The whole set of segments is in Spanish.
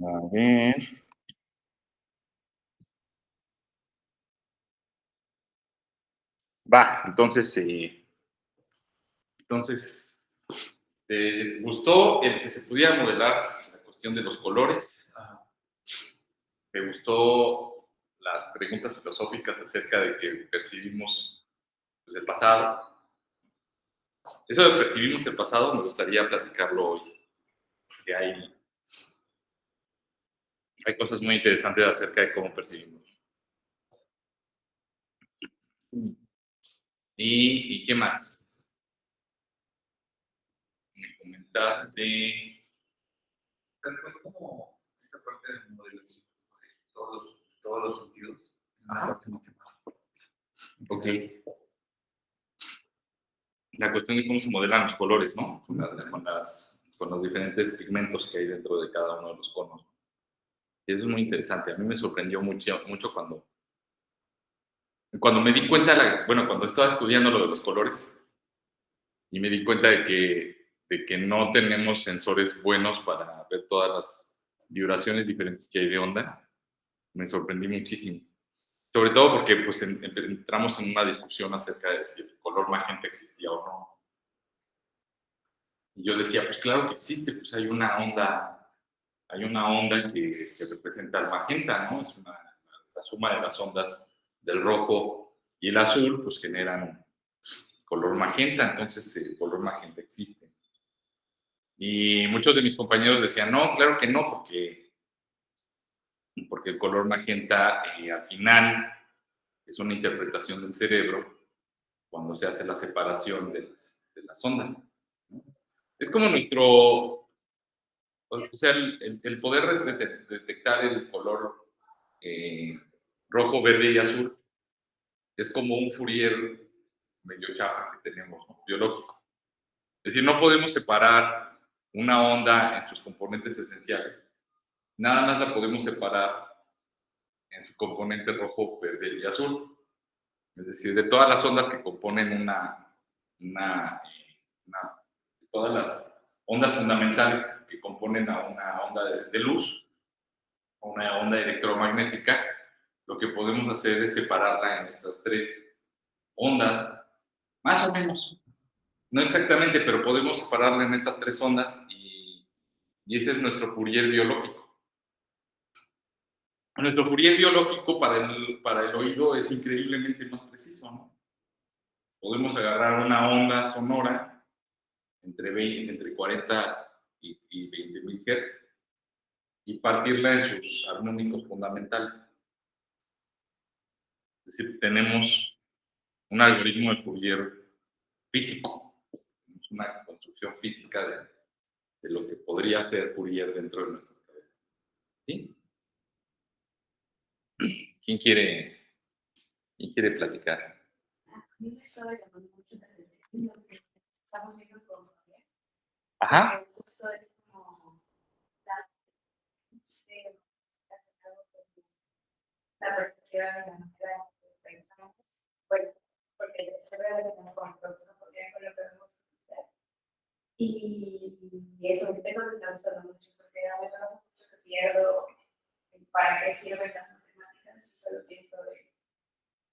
A ver. Va, entonces, entonces, ¿te gustó el que se pudiera modelar la cuestión de los colores? ¿Te gustó las preguntas filosóficas acerca de que percibimos pues, el pasado? Eso de percibimos el pasado me gustaría platicarlo hoy, que hay cosas muy interesantes acerca de cómo percibimos. ¿Y qué más? Me comentaste fue como esta parte de modelación, todos los sentidos. Ajá. Ok. La cuestión de cómo se modelan los colores, ¿no? Con los diferentes pigmentos que hay dentro de cada uno de los conos. Y eso es muy interesante. A mí me sorprendió mucho, mucho cuando me di cuenta, bueno, cuando estaba estudiando lo de los colores y me di cuenta de que no tenemos sensores buenos para ver todas las vibraciones diferentes que hay de onda, me sorprendí muchísimo. Sobre todo porque pues, entramos en una discusión acerca de si el color magenta existía o no. Y yo decía, pues claro que existe, pues hay una onda que representa el magenta, ¿no? La suma de las ondas del rojo y el azul, pues generan color magenta, entonces el color magenta existe. Y muchos de mis compañeros decían, no, claro que no, porque el color magenta al final es una interpretación del cerebro cuando se hace la separación de las ondas, ¿no? Es como o sea, el poder detectar el color eh, rojo, verde y azul es como un Fourier medio chafa que tenemos, ¿no? Biológico. Es decir, no podemos separar una onda en sus componentes esenciales. Nada más la podemos separar en su componente rojo, verde y azul. Es decir, de todas las ondas que componen una, una todas las ondas fundamentales que componen a una onda de luz, una onda electromagnética, lo que podemos hacer es separarla en estas tres ondas, más o menos. No exactamente, pero podemos separarla en estas tres ondas y ese es nuestro Fourier biológico. Nuestro Fourier biológico para el oído es increíblemente más preciso, ¿no? Podemos agarrar una onda sonora entre 40 y 20 mil Hz y partirla en sus armónicos fundamentales. Es decir, tenemos un algoritmo de Fourier físico, es una construcción física de lo que podría ser Fourier dentro de nuestras cabezas. ¿Sí? ¿Quién quiere, quién quiere platicar? A mí me estaba llamando mucho la atención lo que estamos viendo con Javier. Ajá. Justo es como la, la percepción y la manera en que pensamos. Bueno, porque el cerebro es como con producción, porque con lo que vemos hacer. Y eso me está gustando mucho, porque a mí me pasa mucho que pierdo para qué sirven las matemáticas, solo pienso de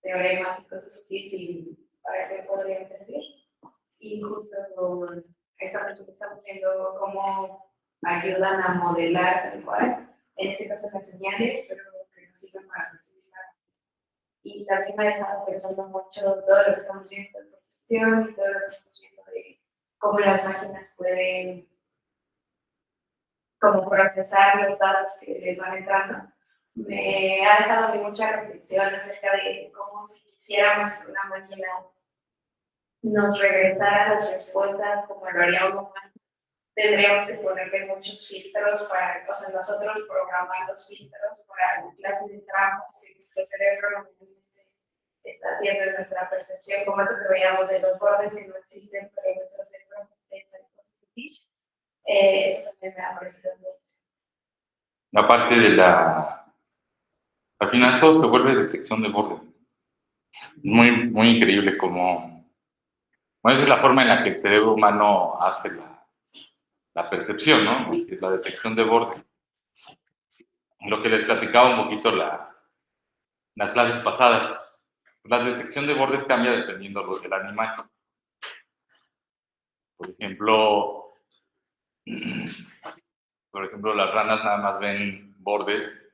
teoremas y cosas así, sin para qué podrían servir. Y justo con esta persona estamos viendo cómo ayudan a modelar tal cual, en este caso las señales, pero que nos sirven para recibir. Y también me ha dejado pensando mucho todo lo que estamos viendo de percepción y todo lo que estamos viendo de cómo las máquinas pueden como procesar los datos que les van entrando. Me ha dejado mucha reflexión acerca de cómo si quisiéramos que una máquina nos regresara las respuestas como lo haría un humano, tendríamos que ponerle muchos filtros para, o sea, nosotros programar los filtros para la clase de trampas que nuestro cerebro normalmente está haciendo en nuestra percepción, como eso que veíamos de los bordes que no existen, pero nuestro cerebro detecta cosas así. Eso también me ha parecido muy interesante. La parte al final todo se vuelve detección de borde. Muy, muy increíble como, bueno, esa es la forma en la que el cerebro humano hace la percepción, ¿no? Es decir, la detección de borde. lo que les platicaba un poquito las clases pasadas. La detección de bordes cambia dependiendo del animal. Por ejemplo, las ranas nada más ven bordes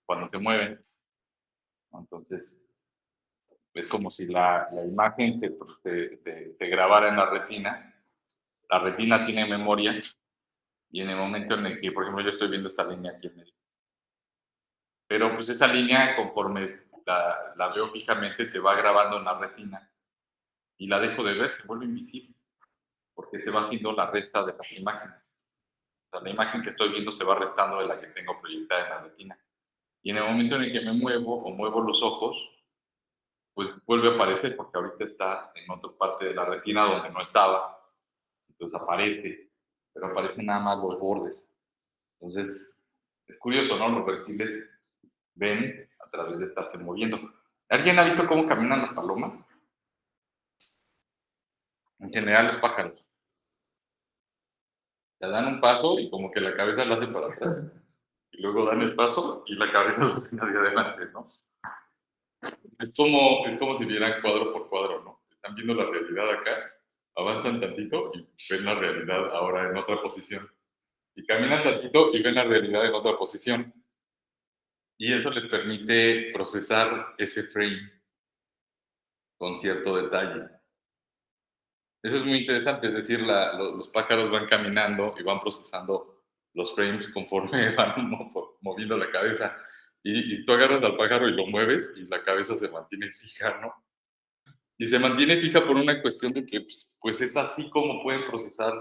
cuando se mueven. Entonces, es como si la imagen se grabara en la retina. La retina tiene memoria y en el momento en el que, por ejemplo, yo estoy viendo esta línea aquí en medio. Pero pues esa línea, conforme la veo fijamente, se va grabando en la retina y la dejo de ver, se vuelve invisible, porque se va haciendo la resta de las imágenes. O sea, la imagen que estoy viendo se va restando de la que tengo proyectada en la retina. Y en el momento en el que me muevo o muevo los ojos, pues vuelve a aparecer, porque ahorita está en otra parte de la retina donde no estaba. Entonces aparece, pero aparecen nada más los bordes. Entonces, es curioso, ¿no? Los reptiles ven a través de estarse moviendo. ¿Alguien ha visto cómo caminan las palomas? En general, los pájaros. Se dan un paso y como que la cabeza la hace para atrás. Y luego dan el paso y la cabeza la hacen hacia adelante, ¿no? Es como si vieran cuadro por cuadro, ¿no? Están viendo la realidad acá, avanzan tantito y ven la realidad ahora en otra posición. Y caminan tantito y ven la realidad en otra posición. Y eso les permite procesar ese frame con cierto detalle. Eso es muy interesante, es decir, los pájaros van caminando y van procesando los frames conforme van moviendo la cabeza. Y tú agarras al pájaro y lo mueves y la cabeza se mantiene fija, ¿no? Y se mantiene fija por una cuestión de que, pues es así como pueden procesar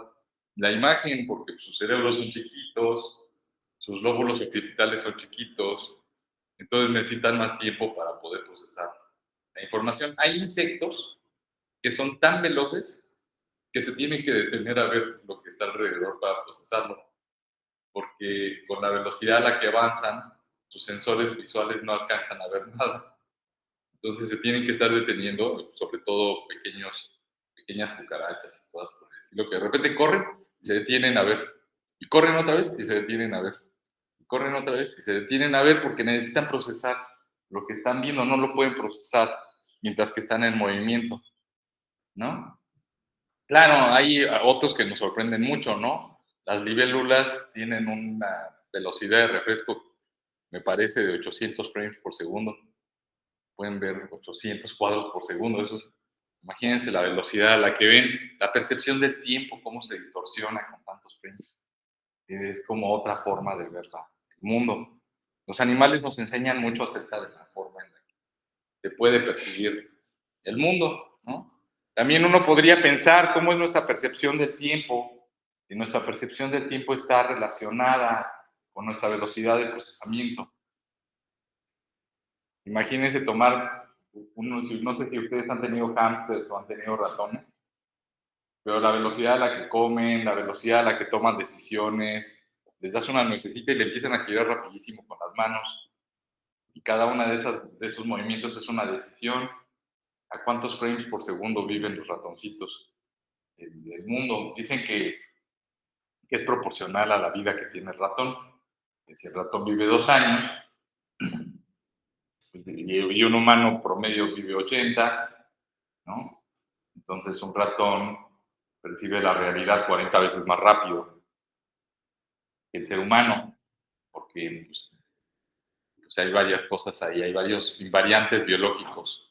la imagen, porque sus cerebros son chiquitos, sus lóbulos occidentales son chiquitos, entonces necesitan más tiempo para poder procesar la información. Hay insectos que son tan veloces que se tienen que detener a ver lo que está alrededor para procesarlo, porque con la velocidad a la que avanzan, sus sensores visuales no alcanzan a ver nada. Entonces se tienen que estar deteniendo, sobre todo pequeñas cucarachas y cosas por el estilo, que de repente corren y se detienen a ver, y corren otra vez y se detienen a ver, y corren otra vez y se detienen a ver porque necesitan procesar lo que están viendo, no lo pueden procesar mientras que están en movimiento, ¿no? Claro, hay otros que nos sorprenden mucho, ¿no? Las libélulas tienen una velocidad de refresco, me parece, de 800 frames por segundo. Pueden ver 800 cuadros por segundo. Imagínense la velocidad a la que ven, la percepción del tiempo, cómo se distorsiona con tantos frames. Es como otra forma de ver el mundo. Los animales nos enseñan mucho acerca de la forma en la que se puede percibir el mundo, ¿no? También uno podría pensar cómo es nuestra percepción del tiempo, y nuestra percepción del tiempo está relacionada con nuestra velocidad de procesamiento. Imagínense tomar, no sé si ustedes han tenido hámsters o han tenido ratones, pero la velocidad a la que comen, la velocidad a la que toman decisiones, les das una nuececita y le empiezan a girar rapidísimo con las manos, y cada una de esos movimientos es una decisión. ¿A cuántos frames por segundo viven los ratoncitos en el mundo? Dicen que es proporcional a la vida que tiene el ratón. Si el ratón vive 2 años, y un humano promedio vive 80, ¿no? Entonces un ratón percibe la realidad 40 veces más rápido que el ser humano, porque pues hay varias cosas ahí, hay varios invariantes biológicos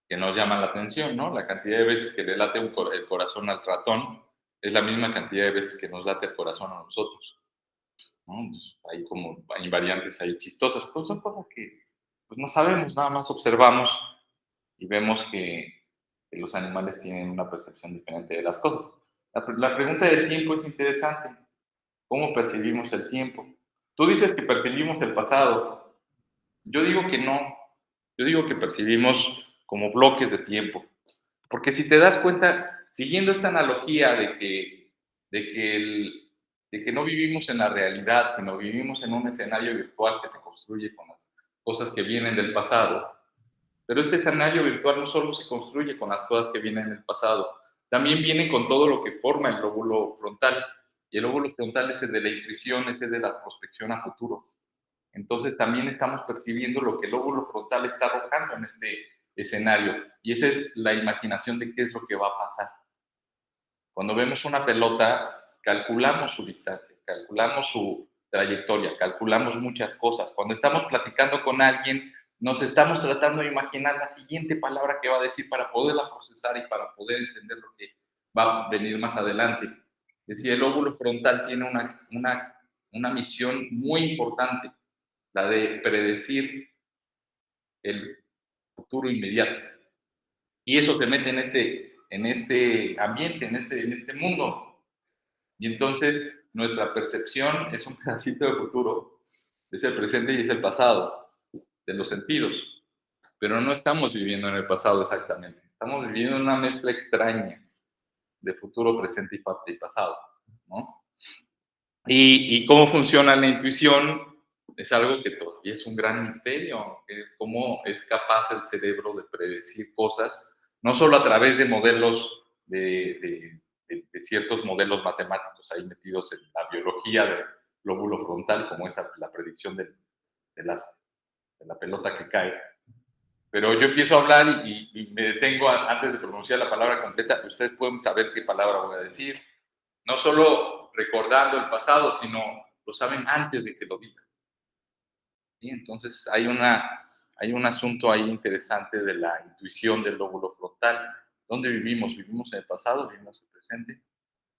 que nos llaman la atención, ¿no? La cantidad de veces que le late el corazón al ratón es la misma cantidad de veces que nos late el corazón a nosotros, ¿no? Pues hay como invariantes ahí chistosas, pues son cosas que pues no sabemos, nada más observamos y vemos que los animales tienen una percepción diferente de las cosas. La pregunta del tiempo es interesante. ¿Cómo percibimos el tiempo? Tú dices que percibimos el pasado. Yo digo que no. Yo digo que percibimos como bloques de tiempo. Porque si te das cuenta, siguiendo esta analogía de que, de que no vivimos en la realidad, sino vivimos en un escenario virtual que se construye con las cosas que vienen del pasado, pero este escenario virtual no solo se construye con las cosas que vienen del pasado, también viene con todo lo que forma el lóbulo frontal. Y el lóbulo frontal es el de la intuición, es el de la prospección a futuro. entonces también estamos percibiendo lo que el lóbulo frontal está arrojando en este escenario. Y esa es la imaginación de qué es lo que va a pasar. Cuando vemos una pelota, calculamos su distancia, calculamos su trayectoria, calculamos muchas cosas. Cuando estamos platicando con alguien, nos estamos tratando de imaginar la siguiente palabra que va a decir para poderla procesar y para poder entender lo que va a venir más adelante. Es decir, el lóbulo frontal tiene una misión muy importante, la de predecir el futuro inmediato. Y eso te mete en este ambiente, en este mundo. Y entonces nuestra percepción es un pedacito de futuro, es el presente y es el pasado, de los sentidos. Pero no estamos viviendo en el pasado exactamente, estamos viviendo una mezcla extraña de futuro, presente y pasado, ¿no? Y cómo funciona la intuición es algo que todavía es un gran misterio, cómo es capaz el cerebro de predecir cosas, no solo a través de modelos, de ciertos modelos matemáticos ahí metidos en la biología del lóbulo frontal, como es la predicción de la pelota que cae. Pero yo empiezo a hablar y me detengo antes de pronunciar la palabra completa. Ustedes pueden saber qué palabra voy a decir. No solo recordando el pasado, sino lo saben antes de que lo digan. ¿Sí? Entonces hay un asunto ahí interesante de la intuición del lóbulo frontal. ¿Dónde vivimos? ¿Vivimos en el pasado? ¿Vivimos en el presente?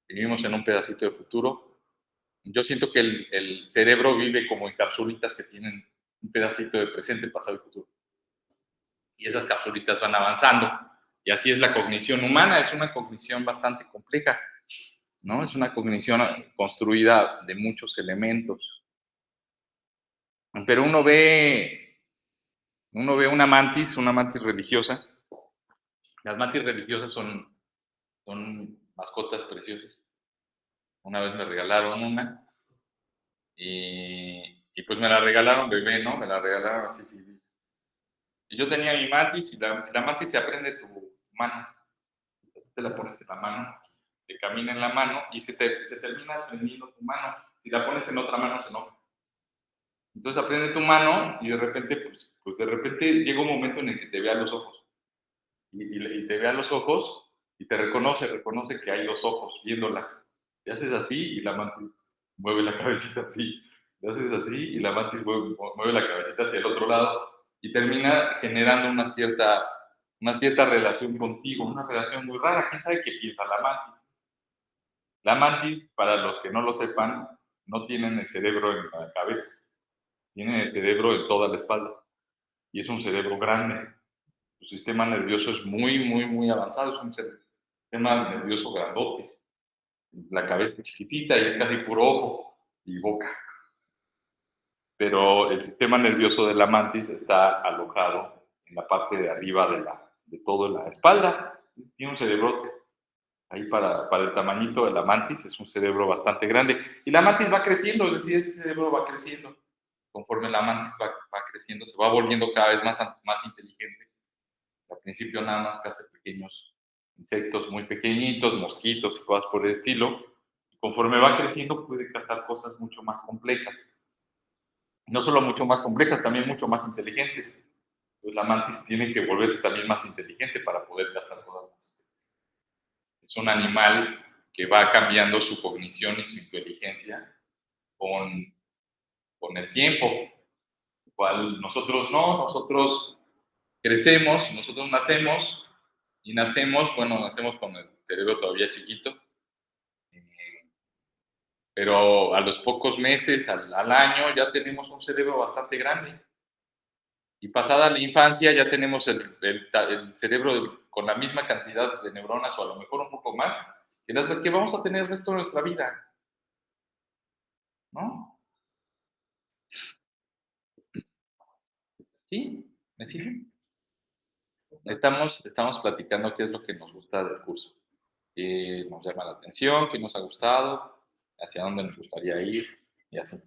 ¿Vivimos en un pedacito de futuro? Yo siento que el cerebro vive como en capsulitas que tienen un pedacito de presente, pasado y futuro. Y esas capsulitas van avanzando. Y así es la cognición humana, es una cognición bastante compleja, ¿no? Es una cognición construida de muchos elementos. Pero uno ve una mantis religiosa. Las mantis religiosas son mascotas preciosas. Una vez me regalaron una y pues me la regalaron bebé, ¿no? Me la regalaron así. Y yo tenía mi mantis y la mantis se aprende tu mano. Entonces te la pones en la mano, te camina en la mano y se termina aprendiendo tu mano. Si la pones en otra mano, se enoja. Entonces aprende tu mano y de repente, pues de repente llega un momento en el que te ve a los ojos. Y te ve a los ojos y te reconoce que hay los ojos viéndola. Y haces así y la mantis mueve la cabecita así. Y haces así y la mantis mueve la cabecita hacia el otro lado y termina generando una cierta relación contigo, una relación muy rara. ¿Quién sabe qué piensa la mantis? La mantis, para los que no lo sepan, no tienen el cerebro en la cabeza, tienen el cerebro en toda la espalda y es un cerebro grande. Su sistema nervioso es muy, muy, muy avanzado, es un sistema nervioso grandote. La cabeza es chiquitita y es casi puro ojo y boca. Pero el sistema nervioso de la mantis está alojado en la parte de arriba de toda la espalda. Tiene un cerebrote. Ahí para el tamañito de la mantis es un cerebro bastante grande. Y la mantis va creciendo, es decir, ese cerebro va creciendo. Conforme la mantis va creciendo, se va volviendo cada vez más inteligente. Al principio nada más caza pequeños insectos muy pequeñitos, mosquitos y cosas por el estilo. Y conforme va creciendo puede cazar cosas mucho más complejas. No solo mucho más complejas, también mucho más inteligentes. Pues la mantis tiene que volverse también más inteligente para poder cazar cosas más. Es un animal que va cambiando su cognición y su inteligencia con el tiempo, cual nosotros no, nosotros crecemos, nosotros nacemos y nacemos con el cerebro todavía chiquito, pero a los pocos meses, al año, ya tenemos un cerebro bastante grande. Y pasada la infancia ya tenemos el cerebro con la misma cantidad de neuronas o a lo mejor un poco más que las que vamos a tener el resto de nuestra vida, ¿no? ¿Sí? ¿Me siguen? Estamos platicando qué es lo que nos gusta del curso, qué nos llama la atención, qué nos ha gustado, hacia dónde nos gustaría ir y así.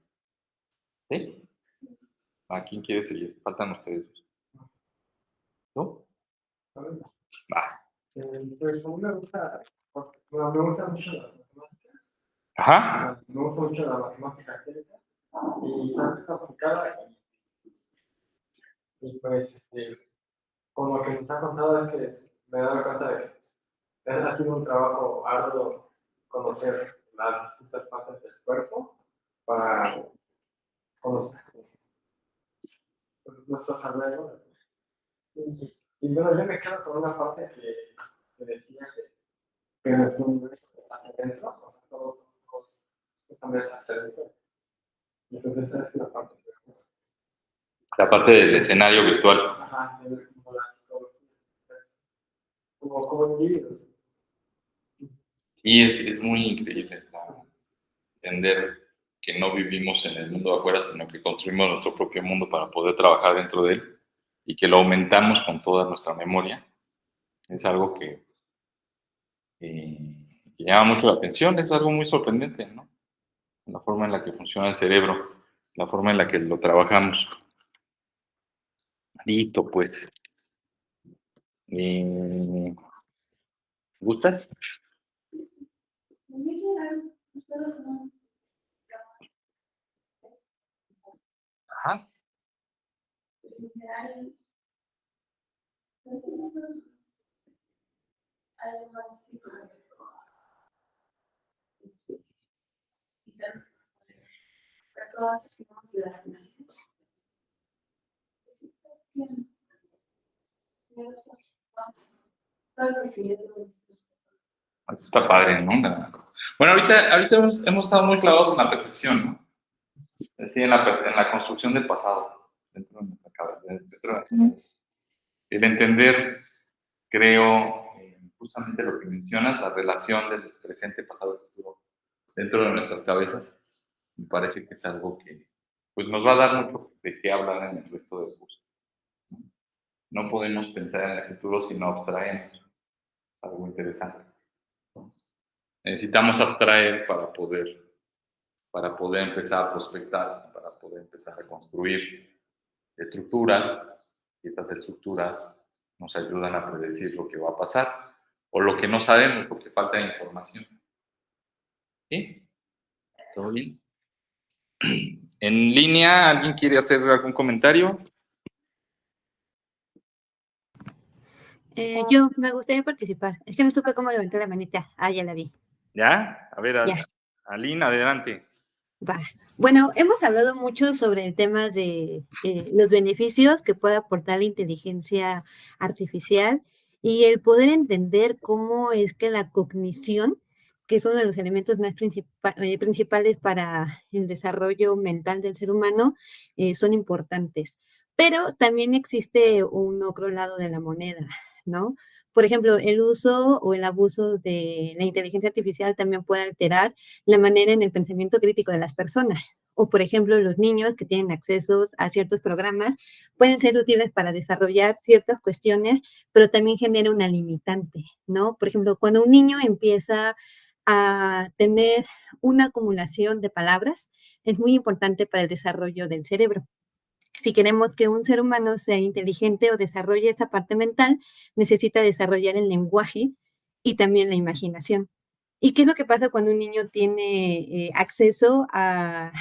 ¿Sí? ¿A quién quiere seguir? Faltan ustedes. ¿No? Va. Pues como me gusta, bueno, me gustan mucho las matemáticas. Ajá. Me gusta mucho la matemática teórica. y está complicada. Y pues, con lo que nos ha contado es que me he dado cuenta de que ha sido un trabajo arduo conocer las distintas partes del cuerpo para conocer nuestros alrededores. Y bueno, yo me quedo con una parte que decía que nuestro universo es hacia adentro, o sea, todos estamos hacia adentro. Y pues esa es la parte que me gusta. La parte del escenario virtual. Ajá, como la psicología, como individuos. Y es muy increíble, ¿no? Entender que no vivimos en el mundo de afuera, sino que construimos nuestro propio mundo para poder trabajar dentro de él y que lo aumentamos con toda nuestra memoria. Es algo que llama mucho la atención, es algo muy sorprendente, ¿no? La forma en la que funciona el cerebro, la forma en la que lo trabajamos. Listo, pues. ¿Gustas? Ajá. Eso está padre, ¿no? Bueno, ahorita hemos estado muy clavados en la percepción, ¿no? Es decir, en la construcción del pasado, dentro de nuestra cabeza, dentro de nuestra cabeza. El entender, creo, justamente lo que mencionas, la relación del presente, pasado y futuro dentro de nuestras cabezas, me parece que es algo que pues, nos va a dar mucho de qué hablar en el resto del curso. No podemos pensar en el futuro si no abstraemos. Algo interesante. Necesitamos abstraer para poder empezar a prospectar, para poder empezar a construir estructuras, y estas estructuras nos ayudan a predecir lo que va a pasar o lo que no sabemos porque falta información. ¿Sí? ¿Todo bien? En línea, ¿alguien quiere hacer algún comentario? Yo me gustaría participar. Es que no supe cómo levantar la manita. Ah, ya la vi. ¿Ya? A ver, Ya. Aline, adelante. Va. Bueno, hemos hablado mucho sobre el tema de los beneficios que puede aportar la inteligencia artificial y el poder entender cómo es que la cognición, que es uno de los elementos más principales para el desarrollo mental del ser humano, son importantes. Pero también existe un otro lado de la moneda, ¿no? Por ejemplo, el uso o el abuso de la inteligencia artificial también puede alterar la manera en el pensamiento crítico de las personas. O, por ejemplo, los niños que tienen acceso a ciertos programas pueden ser útiles para desarrollar ciertas cuestiones, pero también genera una limitante, ¿no? Por ejemplo, cuando un niño empieza a tener una acumulación de palabras, es muy importante para el desarrollo del cerebro. Si queremos que un ser humano sea inteligente o desarrolle esa parte mental, necesita desarrollar el lenguaje y también la imaginación. ¿Y qué es lo que pasa cuando un niño tiene acceso a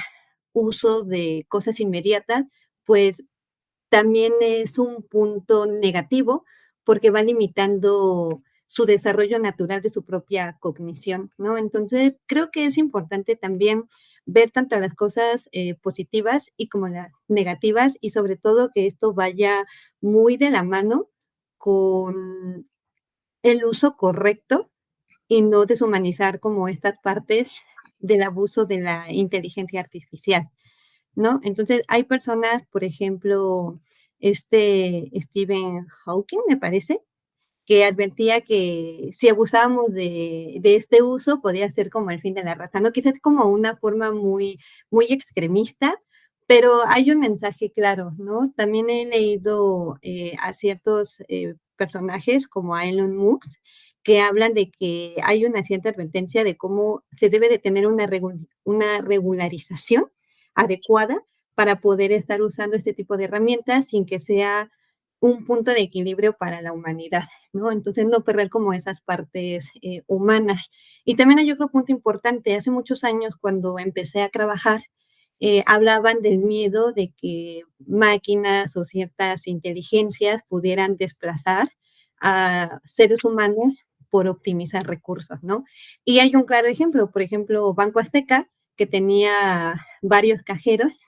uso de cosas inmediatas? Pues también es un punto negativo porque va limitando su desarrollo natural de su propia cognición, ¿no? Entonces, creo que es importante también ver tanto las cosas positivas y como las negativas y sobre todo que esto vaya muy de la mano con el uso correcto y no deshumanizar como estas partes del abuso de la inteligencia artificial, ¿no? Entonces, hay personas, por ejemplo, Stephen Hawking, me parece, que advertía que si abusábamos de este uso podía ser como el fin de la raza, ¿no? Quizás como una forma muy, muy extremista, pero hay un mensaje claro, ¿no? También he leído a ciertos personajes como a Elon Musk que hablan de que hay una cierta advertencia de cómo se debe de tener una regularización adecuada para poder estar usando este tipo de herramientas sin que sea un punto de equilibrio para la humanidad, ¿no? Entonces, no perder como esas partes humanas. Y también hay otro punto importante. Hace muchos años, cuando empecé a trabajar hablaban del miedo de que máquinas o ciertas inteligencias pudieran desplazar a seres humanos por optimizar recursos, ¿no? Y hay un claro ejemplo, por ejemplo, Banco Azteca, que tenía varios cajeros,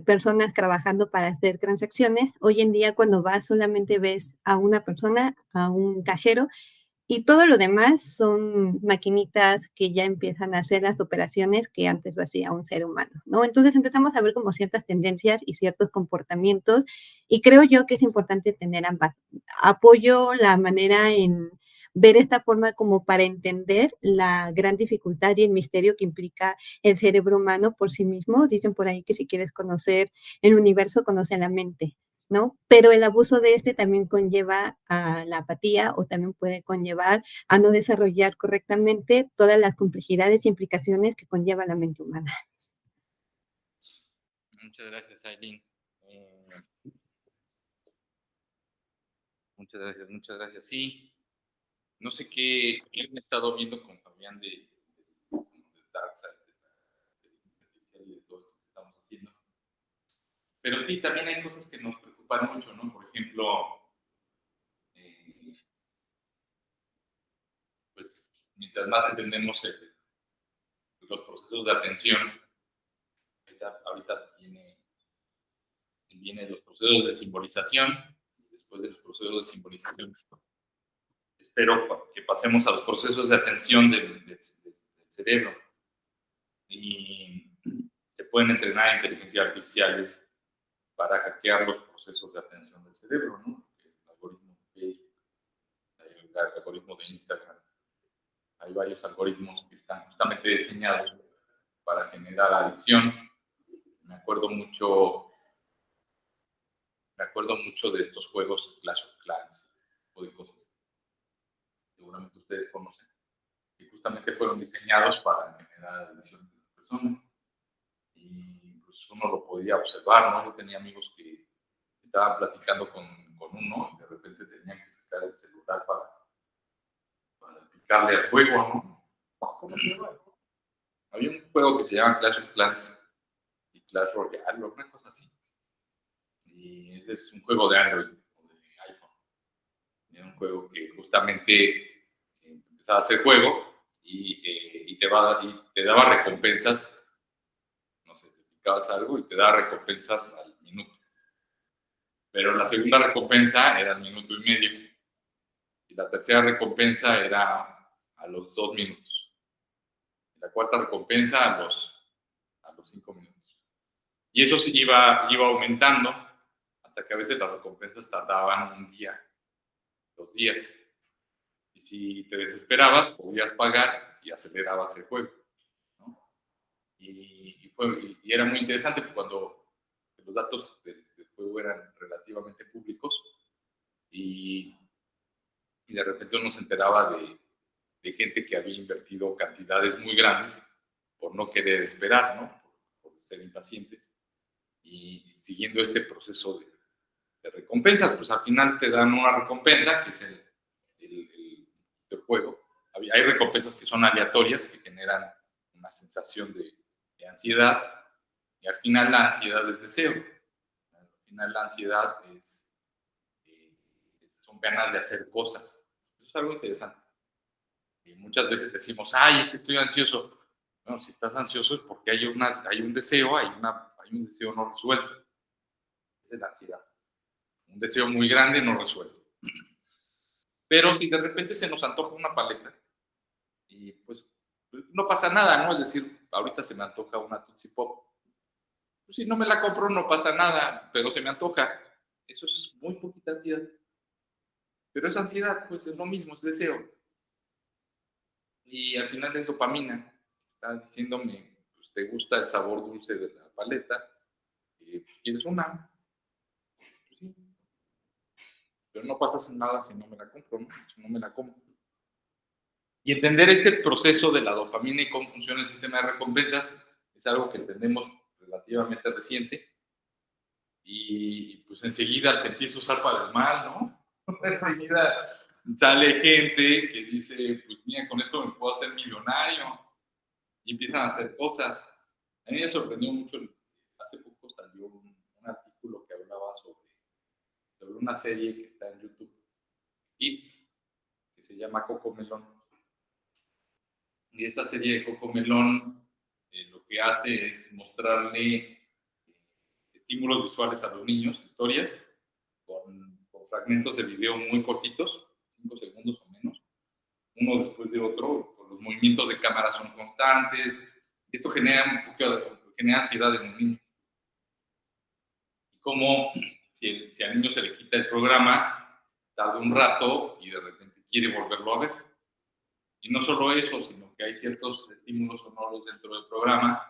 personas trabajando para hacer transacciones. Hoy en día, cuando vas, solamente ves a una persona, a un cajero, y todo lo demás son maquinitas que ya empiezan a hacer las operaciones que antes lo hacía un ser humano, ¿no? Entonces empezamos a ver como ciertas tendencias y ciertos comportamientos, y creo yo que es importante tener ambas. Apoyo la manera en ver esta forma como para entender la gran dificultad y el misterio que implica el cerebro humano por sí mismo. Dicen por ahí que si quieres conocer el universo, conoce la mente, ¿no? Pero el abuso de este también conlleva a la apatía o también puede conllevar a no desarrollar correctamente todas las complejidades e implicaciones que conlleva la mente humana. Muchas gracias, Aileen. Muchas gracias, muchas gracias. Sí, no sé qué he estado viendo con Fabián de Darkseid, de todo esto que estamos haciendo. Pero sí, también hay cosas que nos preocupan mucho, ¿no? Por ejemplo, pues mientras más entendemos los procesos de atención, ahorita vienen los procesos de simbolización, y después de los procesos de simbolización, espero que pasemos a los procesos de atención del cerebro. Y se pueden entrenar inteligencias artificiales para hackear los procesos de atención del cerebro, ¿no? El algoritmo de Facebook, el algoritmo de Instagram. Hay varios algoritmos que están justamente diseñados para generar adicción. Me acuerdo mucho de estos juegos Clash of Clans, este tipo de cosas. Seguramente ustedes conocen. Que justamente fueron diseñados para generar adicción de las personas. Y pues uno lo podía observar, ¿no? Yo tenía amigos que estaban platicando con uno y de repente tenían que sacar el celular para picarle al juego, ¿no? ¿Cómo se llama? Había un juego que se llama Clash of Clans y Clash Royale, una cosa así. Y ese es un juego de Android o de iPhone. Era un juego que justamente empezaba a hacer juego y te daba recompensas. No sé, te picabas algo y te daba recompensas al minuto. Pero la segunda recompensa era al minuto y medio. Y la tercera recompensa era a los 2 minutos. Y la cuarta recompensa a los 5 minutos. Y eso iba aumentando hasta que a veces las recompensas tardaban un día, 2 días. Y si te desesperabas, podías pagar y acelerabas el juego, ¿no? Y era muy interesante porque cuando los datos del juego eran relativamente públicos y de repente uno se enteraba de gente que había invertido cantidades muy grandes por no querer esperar, ¿no? Por ser impacientes. Y siguiendo este proceso de recompensas, pues al final te dan una recompensa, que es el juego. Hay recompensas que son aleatorias, que generan una sensación de ansiedad, y al final la ansiedad es deseo. Al final la ansiedad son ganas de hacer cosas. Eso es algo interesante. Y muchas veces decimos, ay, es que estoy ansioso. Bueno, si estás ansioso es porque hay un deseo, hay un deseo no resuelto. Esa es la ansiedad. Un deseo muy grande no resuelto. Pero si de repente se nos antoja una paleta, y pues no pasa nada, ¿no? Es decir, ahorita se me antoja una Tootsie Pop. Pues si no me la compro, no pasa nada, pero se me antoja. Eso es muy poquita ansiedad. Pero esa ansiedad, pues es lo mismo, es deseo. Y al final es dopamina. Está diciéndome, pues te gusta el sabor dulce de la paleta, pues quieres una. Pues sí. Pero no pasa nada si no me la compro, ¿no? Si no me la como. Y entender este proceso de la dopamina y cómo funciona el sistema de recompensas es algo que entendemos relativamente reciente. Y pues enseguida al sentirse usar para el mal, ¿no? Enseguida sale gente que dice, pues mira, con esto me puedo hacer millonario. Y empiezan a hacer cosas. A mí me sorprendió mucho, hace poco salió un artículo que hablaba sobre una serie que está en YouTube, Kids, que se llama Cocomelón. Y esta serie de Cocomelón lo que hace es mostrarle estímulos visuales a los niños, historias, con fragmentos de video muy cortitos, 5 segundos o menos, uno después de otro, con los movimientos de cámara son constantes. Esto genera ansiedad en el niño. Y como si al niño se le quita el programa, tarda un rato y de repente quiere volverlo a ver. Y no solo eso, sino que hay ciertos estímulos sonoros dentro del programa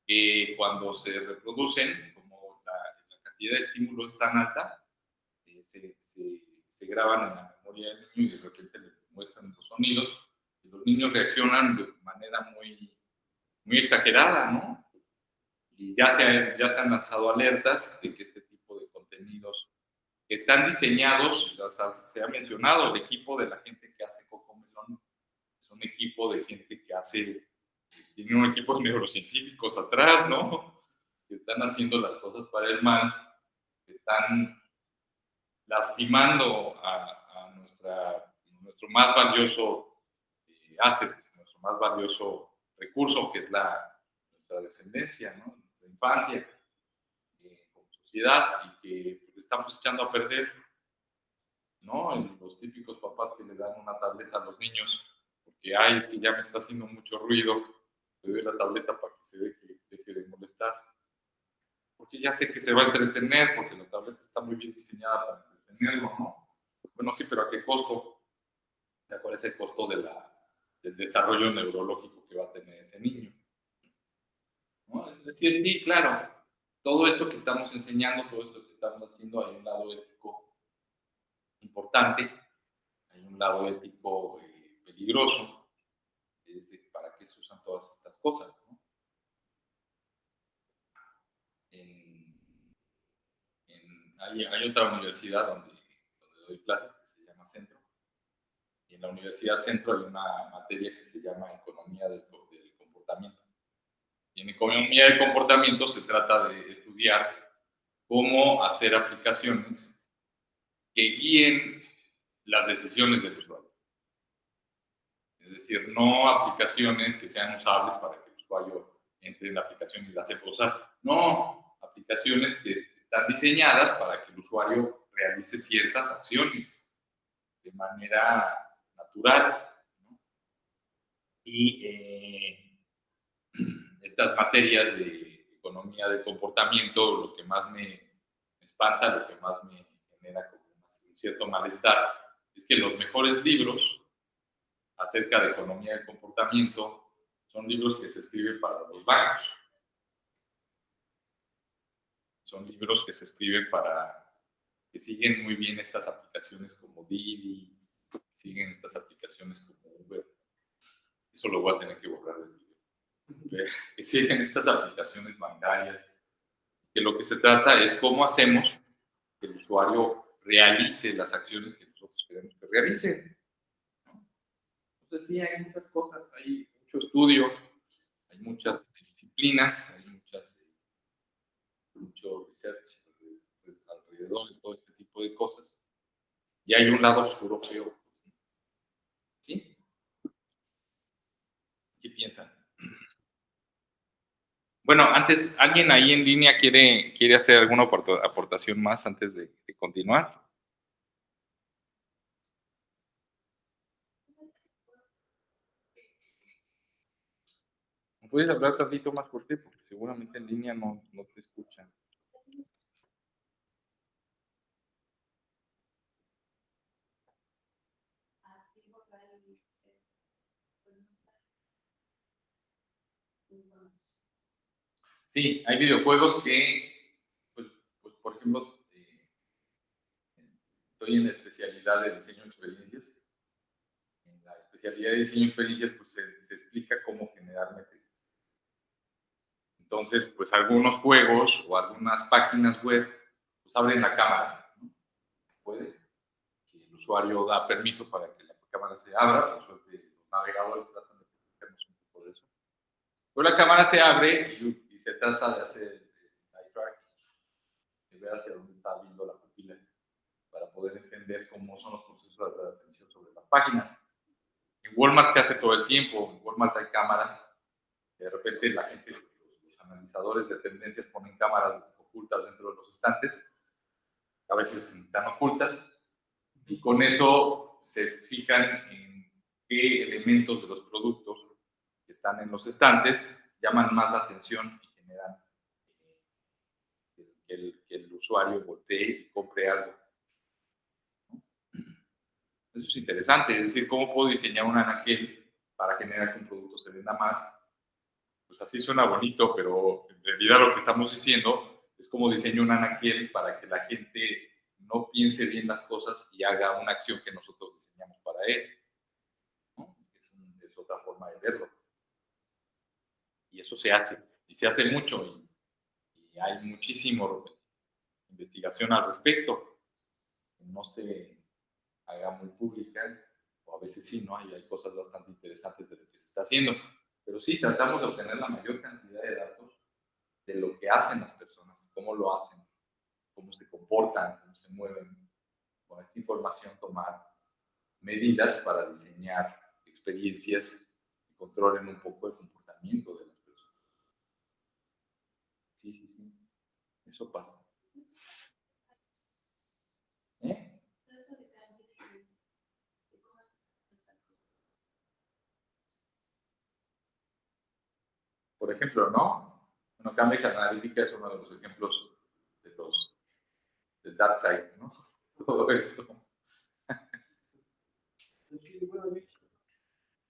que cuando se reproducen, como la cantidad de estímulos es tan alta, se graban en la memoria del niño y de repente le muestran los sonidos y los niños reaccionan de manera muy, muy exagerada, ¿no? Y ya se han lanzado alertas de que este tipo de contenidos que están diseñados, hasta se ha mencionado, el equipo de la gente que hace Cocomelón es un equipo de gente que tiene un equipo de neurocientíficos atrás, ¿no? Que están haciendo las cosas para el mal, que están lastimando a nuestro más valioso asset, nuestro más valioso recurso, que es nuestra descendencia, ¿no? Nuestra infancia, como sociedad, y que pues, estamos echando a perder, ¿no? Los típicos papás que le dan una tableta a los niños, porque, ay, es que ya me está haciendo mucho ruido, le doy la tableta para que se deje de molestar. Porque ya sé que se va a entretener, porque la tableta está muy bien diseñada para entretenerlo, ¿no? Bueno, sí, pero ¿a qué costo? ¿Cuál es el costo del desarrollo neurológico que va a tener ese niño? ¿No? Es decir, sí, claro, todo esto que estamos enseñando, todo esto que estamos haciendo, hay un lado ético importante, hay un lado ético peligroso, es decir, ¿para qué se usan todas estas cosas? ¿No? Hay otra universidad donde doy clases que se llama Centro. Y en la Universidad Centro hay una materia que se llama Economía del Comportamiento. Y en Economía del Comportamiento se trata de estudiar cómo hacer aplicaciones que guíen las decisiones del usuario. Es decir, no aplicaciones que sean usables para que el usuario entre en la aplicación y la sepa usar. No, aplicaciones que están diseñadas para que el usuario realice ciertas acciones de manera natural, ¿no? Y estas materias de economía del comportamiento, lo que más me espanta, lo que más me genera como un cierto malestar, es que los mejores libros acerca de economía del comportamiento son libros que se escriben para los bancos. Son libros que se escriben que siguen muy bien estas aplicaciones como Didi, siguen estas aplicaciones como Uber. Eso lo voy a tener que borrar del video. Que siguen estas aplicaciones bancarias, que lo que se trata es cómo hacemos que el usuario realice las acciones que nosotros queremos que realice, ¿no? Entonces sí, hay muchas cosas, hay mucho estudio, hay muchas disciplinas, hay mucho research alrededor de todo este tipo de cosas. Y hay un lado oscuro feo. ¿Sí? ¿Qué piensan? Bueno, antes, ¿alguien ahí en línea quiere hacer alguna aportación más antes de continuar? ¿Puedes hablar tantito más fuerte? Porque seguramente en línea no te escuchan. Sí, hay videojuegos que, pues por ejemplo, estoy en la especialidad de diseño de experiencias. En la especialidad de diseño de experiencias, pues se explica cómo generar métricas. Entonces, pues algunos juegos o algunas páginas web, pues abren la cámara, ¿no? Puede. Si el usuario da permiso para que la cámara se abra, por suerte los navegadores tratan de explicarnos un poco de eso. Pero la cámara se abre y se trata de hacer eye tracking, de ver hacia dónde está viendo la pupila, para poder entender cómo son los procesos de atención sobre las páginas. En Walmart se hace todo el tiempo. En Walmart hay cámaras. De repente la gente, los analizadores de tendencias ponen cámaras ocultas dentro de los estantes, a veces tan ocultas, y con eso se fijan en qué elementos de los productos que están en los estantes llaman más la atención y generan que el usuario voltee y compre algo. Eso es interesante, es decir, cómo puedo diseñar un anaquel para generar que un producto se venda más. Pues así suena bonito, pero en realidad lo que estamos diciendo es cómo diseño un anaquel para que la gente no piense bien las cosas y haga una acción que nosotros diseñamos para él, ¿no? Es otra forma de verlo. Y eso se hace, y se hace mucho, y hay muchísima investigación al respecto. No se haga muy pública, o a veces sí, ¿no? Hay cosas bastante interesantes de lo que se está haciendo. Pero sí, tratamos de obtener la mayor cantidad de datos de lo que hacen las personas, cómo lo hacen, cómo se comportan, cómo se mueven. Con esta información tomar medidas para diseñar experiencias que controlen un poco el comportamiento de las personas. Sí, sí, sí. Eso pasa. ¿Eh? Por ejemplo, ¿no? Bueno, Cambridge Analytica es uno de los ejemplos del dark side, ¿no? Todo esto. Es que, bueno,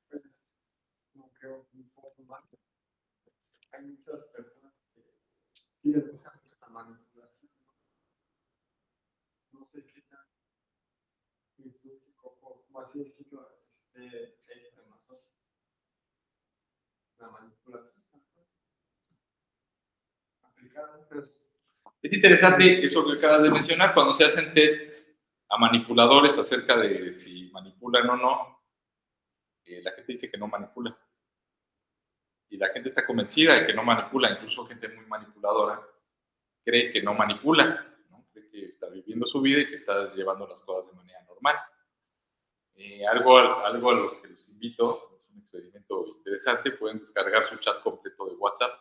pues, no creo que hay muchas personas que sí les gusta mucho la manipulación. No sé qué tan intrínseco, como así decirlo, es Amazon. La manipulación aplicada, pues. Es interesante eso que acabas de mencionar, cuando se hacen test a manipuladores acerca de si manipulan o no, la gente dice que no manipula. Y la gente está convencida de que no manipula, incluso gente muy manipuladora cree que no manipula, ¿no? Cree que está viviendo su vida y que está llevando las cosas de manera normal. Algo a los que los invito, es un experimento interesante, pueden descargar su chat completo de WhatsApp,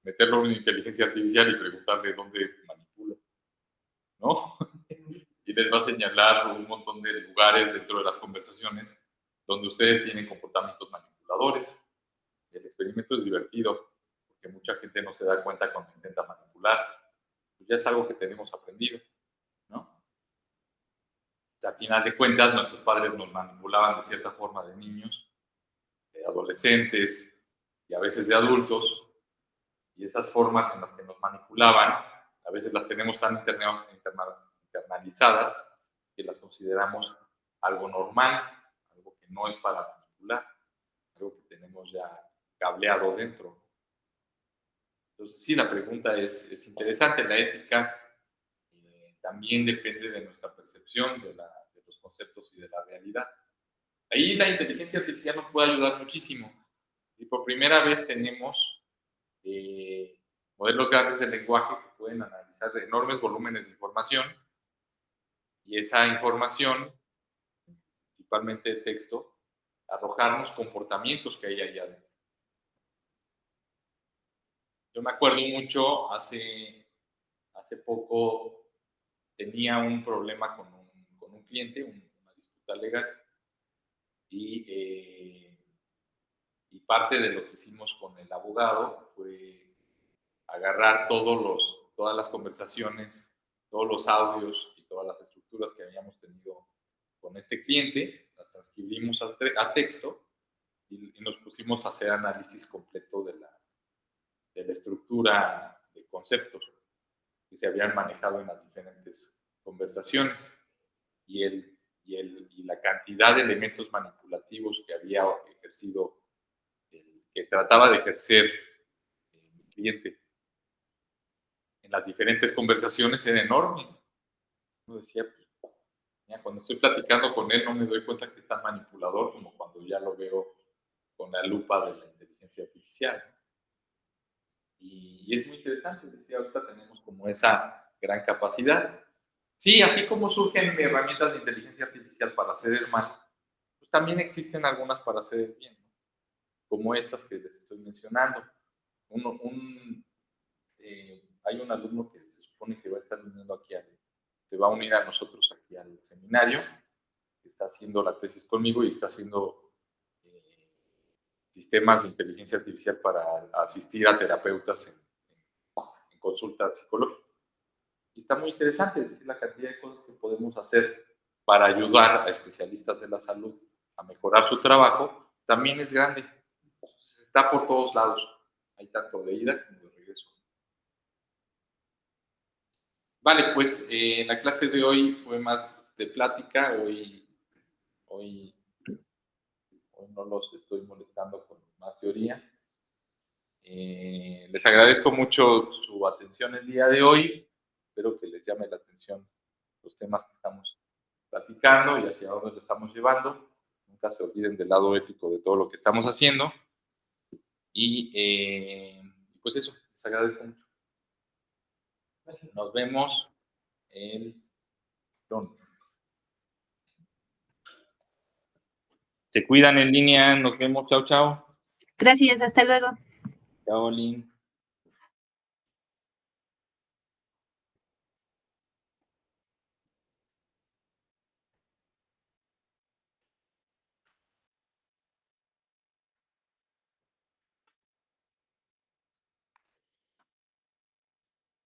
meterlo en inteligencia artificial y preguntarle dónde manipula, ¿no? Y les va a señalar un montón de lugares dentro de las conversaciones donde ustedes tienen comportamientos manipuladores. El experimento es divertido porque mucha gente no se da cuenta cuando intenta manipular. Pues ya es algo que tenemos aprendido, ¿no? O sea, al final de cuentas, nuestros padres nos manipulaban de cierta forma de niños, de adolescentes y a veces de adultos. Y esas formas en las que nos manipulaban, a veces las tenemos tan internalizadas que las consideramos algo normal, algo que no es para manipular, algo que tenemos ya cableado dentro. Entonces, sí, la pregunta es interesante. La ética también depende de nuestra percepción de los conceptos y de la realidad. Ahí la inteligencia artificial nos puede ayudar muchísimo. Y por primera vez tenemos modelos grandes de lenguaje que pueden analizar enormes volúmenes de información y esa información, principalmente de texto, arrojarnos comportamientos que hay allá adentro. Yo me acuerdo mucho, hace poco tenía un problema con un cliente, una disputa legal, y parte de lo que hicimos con el abogado fue agarrar todas las conversaciones, todos los audios y todas las estructuras que habíamos tenido con este cliente, las transcribimos a texto y nos pusimos a hacer análisis completo de la estructura de conceptos que se habían manejado en las diferentes conversaciones y la cantidad de elementos manipulativos que había ejercido, que trataba de ejercer mi cliente en las diferentes conversaciones era enorme. Uno decía, pues, mira, cuando estoy platicando con él no me doy cuenta que es tan manipulador como cuando ya lo veo con la lupa de la inteligencia inteligencia artificial. Y es muy interesante, decía, ahorita tenemos como esa gran capacidad. Sí, así como surgen herramientas de inteligencia artificial para hacer el mal, pues también existen algunas para hacer el bien, ¿no? Como estas que les estoy mencionando. Hay un alumno que se supone que va a estar viniendo aquí, se va a unir a nosotros aquí al seminario, que está haciendo la tesis conmigo y está haciendo sistemas de inteligencia artificial para asistir a terapeutas en consulta psicológica. Y está muy interesante, es decir, la cantidad de cosas que podemos hacer para ayudar a especialistas de la salud a mejorar su trabajo, también es grande. Entonces, está por todos lados. Hay tanto de ida como de regreso. Vale, pues la clase de hoy fue más de plática. Hoy no los estoy molestando con más teoría. Les agradezco mucho su atención el día de hoy. Espero que les llame la atención los temas que estamos platicando y hacia dónde lo estamos llevando. Nunca se olviden del lado ético de todo lo que estamos haciendo. Y pues eso, les agradezco mucho. Nos vemos el lunes. Se cuidan en línea. Nos vemos. Chao, chao. Gracias, hasta luego. Chao, Lynn.